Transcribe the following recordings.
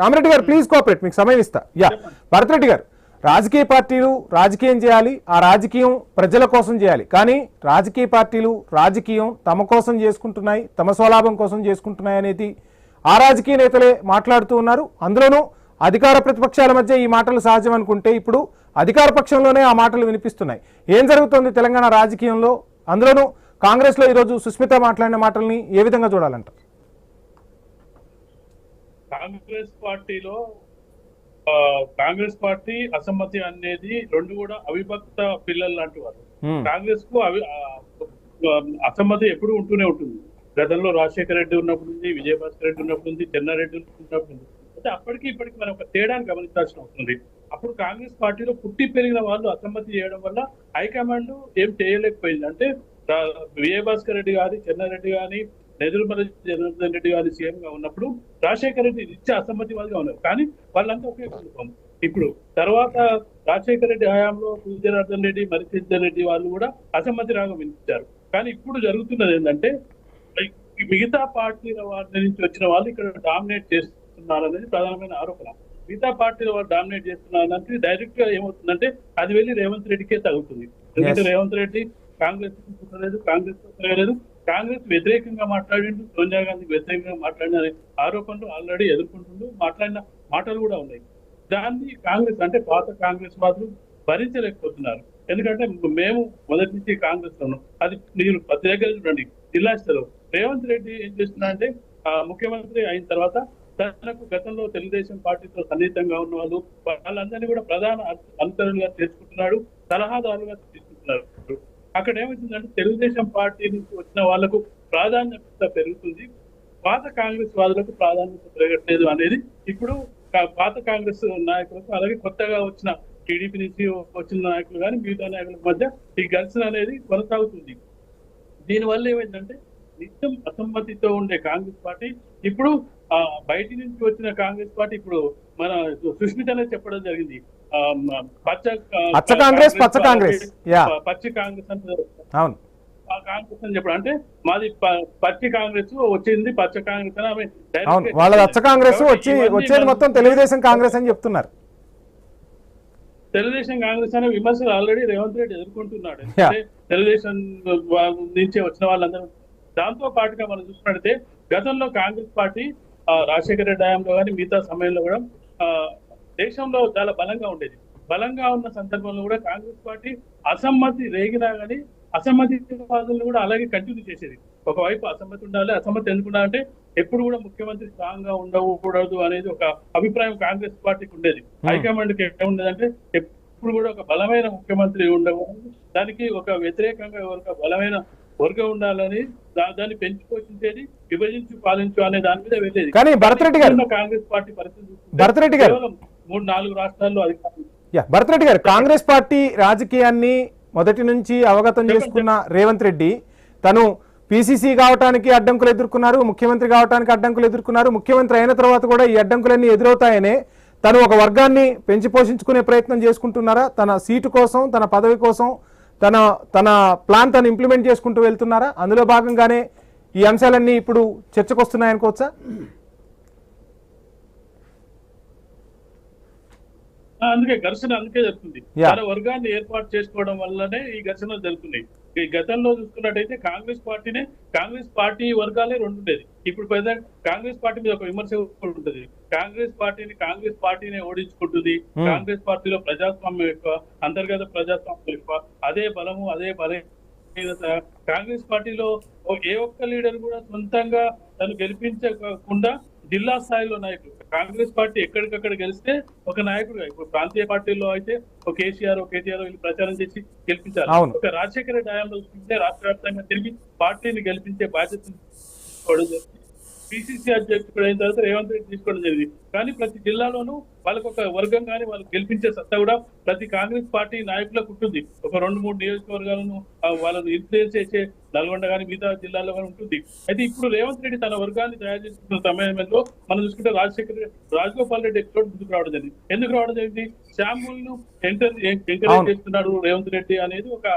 రామిరెడ్డి గారు please cooperate, మీకు సమయం ఇస్తా. భరత్ రెడ్డి గారు, రాజకీయ పార్టీలు రాజకీయం చేయాలి, ఆ రాజకీయం ప్రజల కోసం చేయాలి. కానీ రాజకీయ పార్టీలు రాజకీయం తమ కోసం చేసుకుంటున్నాయి, తమ స్వలాభం కోసం చేసుకుంటున్నాయి అనేది ఆ రాజకీయ నేతలే మాట్లాడుతూ ఉన్నారు. అందులోనూ అధికార ప్రతిపక్షాల మధ్య ఈ మాటలు సహజం అనుకుంటే ఇప్పుడు అధికార పక్షంలోనే ఆ మాటలు వినిపిస్తున్నాయి. ఏం జరుగుతోంది తెలంగాణ రాజకీయంలో? అందులోనూ కాంగ్రెస్లో ఈరోజు సుస్మిత మాట్లాడిన మాటల్ని ఏ విధంగా చూడాలంట? కాంగ్రెస్ పార్టీ అసమ్మతి అనేది రెండు కూడా అవిభక్త పిల్లలు లాంటి వారు. కాంగ్రెస్ కు అసమ్మతి ఎప్పుడు ఉంటూనే ఉంటుంది. గతంలో రాజశేఖర రెడ్డి ఉన్నప్పుడు ఉంది, విజయభాస్కర్ రెడ్డి ఉన్నప్పుడు ఉంది, చెన్నారెడ్డి ఉన్నప్పుడు ఉంది. అయితే అప్పటికి ఇప్పటికి మనం ఒక తేడాను గమనించాల్సిన అవసరం. అప్పుడు కాంగ్రెస్ పార్టీలో పుట్టి పెరిగిన వాళ్ళు అసమ్మతి చేయడం వల్ల హైకమాండ్ ఏం చేయలేకపోయింది. అంటే విజయభాస్కర్ రెడ్డి గాని, చెన్నారెడ్డి గాని, నెదురుమల జనార్దన్ రెడ్డి గారి సీఎం గా ఉన్నప్పుడు రాజశేఖర రెడ్డి ఇచ్చే అసమ్మతివాదిగా ఉన్నారు. కానీ వాళ్ళంతా ఒకే కుటుంబం. ఇప్పుడు తర్వాత రాజశేఖర రెడ్డి హయాంలో జనార్దన్ రెడ్డి, మరిచిద్దర్ రెడ్డి వాళ్ళు కూడా అసమ్మతి రాగం వినిపించారు. కానీ ఇప్పుడు జరుగుతున్నది ఏంటంటే మిగతా పార్టీల వారి నుంచి వచ్చిన వాళ్ళు ఇక్కడ డామినేట్ చేస్తున్నారు అనేది ప్రధానమైన ఆరోపణ. మిగతా పార్టీల వాళ్ళు డామినేట్ చేస్తున్నారని డైరెక్ట్ గా ఏమవుతుందంటే అది వెళ్ళి రేవంత్ రెడ్డికే తగ్గుతుంది. ఎందుకంటే రేవంత్ రెడ్డి కాంగ్రెస్ లేదు, కాంగ్రెస్ లేదు, కాంగ్రెస్ వ్యతిరేకంగా మాట్లాడిండు, సోనియా గాంధీకి వ్యతిరేకంగా మాట్లాడిన ఆరోపణలు ఆల్రెడీ ఎదుర్కొంటుండు, మాట్లాడిన మాటలు కూడా ఉన్నాయి. దాన్ని కాంగ్రెస్ అంటే పాత కాంగ్రెస్ వాదులు భరించలేకపోతున్నారు. ఎందుకంటే మేము మొదటి నుంచి కాంగ్రెస్ లో ఉన్నాం. అది మీరు ప్రతి దగ్గర చూడండి, జిల్లా స్థాయిలో రేవంత్ రెడ్డి ఏం చేస్తున్నా అంటే ముఖ్యమంత్రి అయిన తర్వాత తనకు గతంలో తెలుగుదేశం పార్టీతో సన్నిహితంగా ఉన్న వాళ్ళు వాళ్ళందరినీ కూడా ప్రధాన అనుచరులుగా చేసుకుంటున్నాడు, సలహాదారులుగా తీసుకుంటున్నారు. అక్కడ ఏమవుతుందంటే తెలుగుదేశం పార్టీ నుంచి వచ్చిన వాళ్లకు ప్రాధాన్యత పెరుగుతుంది, పాత కాంగ్రెస్ వాదులకు ప్రాధాన్యత పెరగట్లేదు అనేది ఇప్పుడు పాత కాంగ్రెస్ నాయకులకు, అలాగే కొత్తగా వచ్చిన టీడీపీ నుంచి వచ్చిన నాయకులు కానీ మిగతా నాయకుల మధ్య ఈ ఘర్షణ అనేది కొనసాగుతుంది. దీనివల్ల ఏమైందంటే నిత్యం అసమ్మతితో ఉండే కాంగ్రెస్ పార్టీ ఇప్పుడు బయటి నుంచి వచ్చిన కాంగ్రెస్ పార్టీ ఇప్పుడు మన సుష్మితనే చెప్పడం జరిగింది, పచ్చ కాంగ్రెస్ అంటే కాంగ్రెస్ అని చెప్పడం అంటే మాది పచ్చి కాంగ్రెస్ వచ్చింది, పచ్చ కాంగ్రెస్ అని వాళ్ళ పచ్చ కాంగ్రెస్ వచ్చేది మొత్తం తెలుగుదేశం కాంగ్రెస్ అని చెప్తున్నారు. తెలుగుదేశం కాంగ్రెస్ అనే విమర్శలు ఆల్రెడీ రేవంత్ రెడ్డి ఎదుర్కొంటున్నాడు. తెలుగుదేశం నుంచి వచ్చిన వాళ్ళందరూ. దాంతో పాటుగా మనం చూసుకుంటే గతంలో కాంగ్రెస్ పార్టీ రాజశేఖర రెడ్డి హయాంలో కానీ మిగతా సమయంలో కూడా దేశంలో చాలా బలంగా ఉండేది. బలంగా ఉన్న సందర్భంలో కూడా కాంగ్రెస్ పార్టీ అసమ్మతి రేగినా కానీ అసమ్మతి వాదులను కూడా అలాగే కంటిన్యూ చేసేది. ఒకవైపు అసమ్మతి ఉండాలి, అసమ్మతి ఎందుకు ఉండాలంటే ఎప్పుడు కూడా ముఖ్యమంత్రి స్ట్రాంగ్ గా ఉండకూడదు అనేది ఒక అభిప్రాయం కాంగ్రెస్ పార్టీకి ఉండేది. హైకమాండ్కి ఏముండేదంటే ఎప్పుడు కూడా ఒక బలమైన ముఖ్యమంత్రి ఉండకూడదు, దానికి ఒక వ్యతిరేకంగా ఒక బలమైన వర్గం ఉండాలని దాన్ని పెంచుకోచించేది, విభజించి పాలించు అనే దాని మీద వెళ్ళేది. కానీ భరత్ రెడ్డి గారు, కాంగ్రెస్ పార్టీ పరిస్థితి భరత్ రెడ్డి గారు 3-4 రాష్ట్రాల్లో అధికారం. భరత్ రెడ్డి గారు, కాంగ్రెస్ పార్టీ రాజకీయాన్ని మొదటి నుంచి అవగతం చేసుకున్న రేవంత్ రెడ్డి తను పిసిసి కావడానికి అడ్డంకులు ఎదుర్కొన్నారు, ముఖ్యమంత్రి కావడానికి అడ్డంకులు ఎదుర్కొన్నారు. ముఖ్యమంత్రి అయిన తర్వాత కూడా ఈ అడ్డంకులన్నీ ఎదురవుతాయనే తను ఒక వర్గాన్ని పెంచి పోషించుకునే ప్రయత్నం చేసుకుంటున్నారా? తన సీటు కోసం, తన పదవి కోసం తన ప్లాన్ తను ఇంప్లిమెంట్ చేసుకుంటూ వెళ్తున్నారా? అందులో భాగంగానే ఈ అంశాలన్నీ ఇప్పుడు చర్చకు వస్తున్నాయనుకోవచ్చా? అందుకే ఘర్షణ జరుగుతుంది. తన వర్గాన్ని ఏర్పాటు చేసుకోవడం వల్లనే ఈ ఘర్షణలు జరుగుతున్నాయి. ఈ గతంలో చూసుకున్నట్టయితే కాంగ్రెస్ పార్టీ వర్గాలే 2 ఉండేది. ఇప్పుడు ప్రజెంట్ కాంగ్రెస్ పార్టీ మీద ఒక విమర్శ ఉంటుంది, కాంగ్రెస్ పార్టీని ఓడించుకుంటుంది, కాంగ్రెస్ పార్టీలో ప్రజాస్వామ్యం ఎక్కువ, అంతర్గత ప్రజాస్వామ్యం ఎక్కువ, అదే బలము అదే బలహీనత. కాంగ్రెస్ పార్టీలో ఏ ఒక్క లీడర్ కూడా సొంతంగా తను గెలిపించకుండా జిల్లా స్థాయిలో నాయకులు, కాంగ్రెస్ పార్టీ ఎక్కడికక్కడ గెలిస్తే ఒక నాయకుడు, ఇప్పుడు ప్రాంతీయ పార్టీలో అయితే ఒక కేటీఆర్ వీళ్ళు ప్రచారం చేసి గెలిపించారు. ఒక రాజశేఖర రెడ్డి హయాంలో చూస్తే రాష్ట్ర వ్యాప్తంగా తిరిగి పార్టీని గెలిపించే బాధ్యత తీసుకోవడం జరిగింది. పిసిసి అధ్యక్షుడు అయిన తర్వాత రేవంత్ రెడ్డి తీసుకోవడం జరిగింది. కానీ ప్రతి జిల్లాలోనూ వాళ్ళకు ఒక వర్గం కానీ వాళ్ళు గెలిపించే సత్తా కూడా ప్రతి కాంగ్రెస్ పార్టీ నాయకులకు ఉంటుంది. ఒక 2-3 నియోజకవర్గాలను వాళ్ళను ఇన్ఫ్లుయెన్స్ చేసే నల్గొండ కానీ మిగతా జిల్లాలో కానీ ఉంటుంది. అయితే ఇప్పుడు రేవంత్ రెడ్డి తన వర్గాన్ని తయారు చేసుకున్న సమయంలో మనం చూసుకుంటే రాజగోపాల్ రెడ్డి ఎపిసోడ్ ముందుకు రావడం జరిగింది. ఎందుకు రావడం జరిగింది? శాంపుల్ ను ఎంకరేజ్ చేస్తున్నాడు రేవంత్ రెడ్డి అనేది ఒక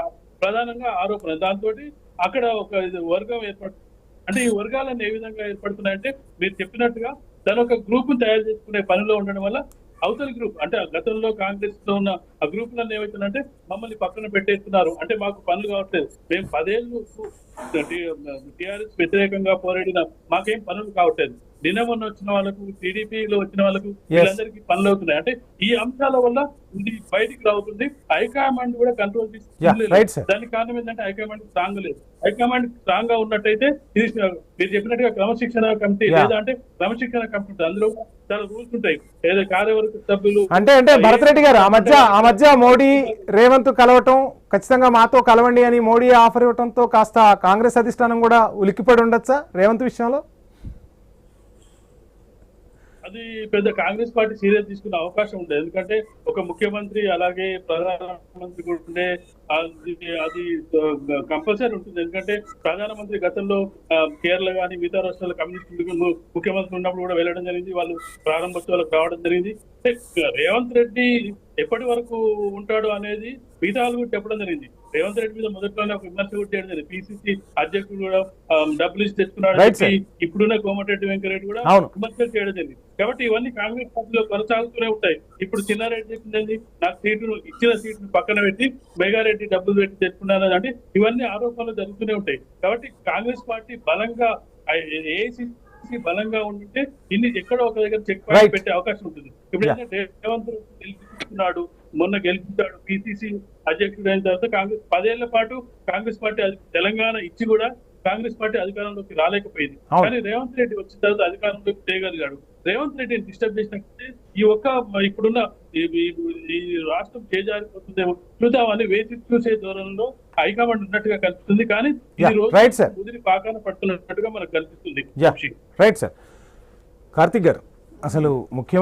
ప్రధానంగా ఆరోపణ. దాంతో అక్కడ ఒక వర్గం ఏర్పడుతుంది. అంటే ఈ వర్గాలన్నీ ఏ విధంగా ఏర్పడుతున్నాయంటే మీరు చెప్పినట్టుగా దాని ఒక గ్రూప్ తయారు చేసుకునే పనిలో ఉండడం వల్ల అవతలి గ్రూప్ అంటే గతంలో కాంగ్రెస్ లో ఉన్న ఆ గ్రూపులన్నీ ఏమవుతుందంటే మమ్మల్ని పక్కన పెట్టేస్తున్నారు, అంటే మాకు పనులు కావట్లేదు, మేము 10 ఏళ్ళు టిఆర్ఎస్ వ్యతిరేకంగా పోరాడిన మాకేం పనులు కావట్లేదు, నిన్న మొన్న వచ్చిన వాళ్ళకు టీడీపీలో వచ్చిన వాళ్ళకు వీళ్ళందరికీ పనులు అవుతున్నాయి. అంటే ఈ అంశాల వల్ల ఇది బయటికి రావుతుంది. హైకమాండ్ కూడా కంట్రోల్ తీసుకుంటుంది. దానికి కారణం ఏంటంటే హైకమాండ్ స్ట్రాంగ్ లేదు. హైకమాండ్ స్ట్రాంగ్ గా ఉన్నట్టయితే ఇది మీరు చెప్పినట్టుగా క్రమశిక్షణ కమిటీ లేదా అంటే క్రమశిక్షణ కమిటీ అందులో చాలా రూల్స్ ఉంటాయి. ఏదో కార్యవర్గ సభ్యులు అంటే భరత్ రెడ్డి గారు ఆ మధ్య మోడీ రేవంత్ కలవటం, ఖచ్చితంగా మాతో కలవండి అని మోడీ ఆఫర్ ఇవ్వడంతో కాస్త కాంగ్రెస్ అధిష్టానం కూడా ఉలిక్కిపడి ఉండొచ్చా రేవంత్ విషయంలో? అది పెద్ద కాంగ్రెస్ పార్టీ సీరియస్ తీసుకునే అవకాశం ఉండదు. ఎందుకంటే ఒక ముఖ్యమంత్రి అలాగే ప్రధానమంత్రి కూడా ఉండే అది కంపల్సరీ ఉంటుంది. ఎందుకంటే ప్రధానమంత్రి గతంలో కేరళ కానీ మిగతా రాష్ట్రాల కమ్యూనిస్ట్ ముఖ్యమంత్రి ఉన్నప్పుడు కూడా వెళ్ళడం జరిగింది, వాళ్ళు ప్రారంభోత్సవాలకు రావడం జరిగింది. రేవంత్ రెడ్డి ఎప్పటి వరకు ఉంటాడు అనేది మిగతా వాళ్ళు కూడా చెప్పడం జరిగింది. రేవంత్ రెడ్డి మీద మొదట్లోనే ఒక విమర్శ కూడా చేయడం జరిగింది. పిసిసి అధ్యక్షుడు కూడా డబ్బులు ఇచ్చి తెచ్చుకున్నాడు, ఇప్పుడున్న కోమటిరెడ్డి వెంకరెడ్డి కూడా విమర్శలు చేయడం జరిగింది. కాబట్టి ఇవన్నీ కాంగ్రెస్ పార్టీలో కొనసాగుతూనే ఉంటాయి. ఇప్పుడు చిన్నారెడ్డి చెప్పిందండి, నాకు ఇచ్చిన సీటును పక్కన పెట్టి మెగారెడ్డి డబ్బులు పెట్టి తెచ్చుకున్నాను అంటే ఇవన్నీ ఆరోపణలు జరుగుతూనే ఉంటాయి. కాబట్టి కాంగ్రెస్ పార్టీ బలంగా ఏఐసిసి బలంగా ఉంటే ఇన్ని ఎక్కడో ఒక దగ్గర చెక్ పాయింట్ పెట్టే అవకాశం ఉంటుంది. ఇప్పుడు ఏంటంటే రేవంత్ గెలిపించుకున్నాడు, మొన్న గెలిపించాడు, పిసిసి అధ్యక్షుడు అయిన తర్వాత కాంగ్రెస్ 10 ఏళ్ల పాటు కాంగ్రెస్ పార్టీ తెలంగాణ ఇచ్చి కూడా కాంగ్రెస్ పార్టీ అధికారంలోకి రాలేకపోయింది. కానీ రేవంత్ రెడ్డి వచ్చిన తర్వాత అధికారంలోకి చేయగలిగాడు. రేవంత్ రెడ్డిని డిస్టర్బ్ చేసినట్టే ఇప్పుడున్న ఈ రాష్ట్రం చేజారిపోతుందేమో చూద్దామని వేచి చూసే ధోరణిలో హైకమాండ్ ఉన్నట్టుగా కనిపిస్తుంది. కానీ ఈ రోజు ముదిరి పాకాన పడుతున్నట్టుగా మనకు కనిపిస్తుంది. Right sir. కార్తిక్ గారు, అసలు ముఖ్యం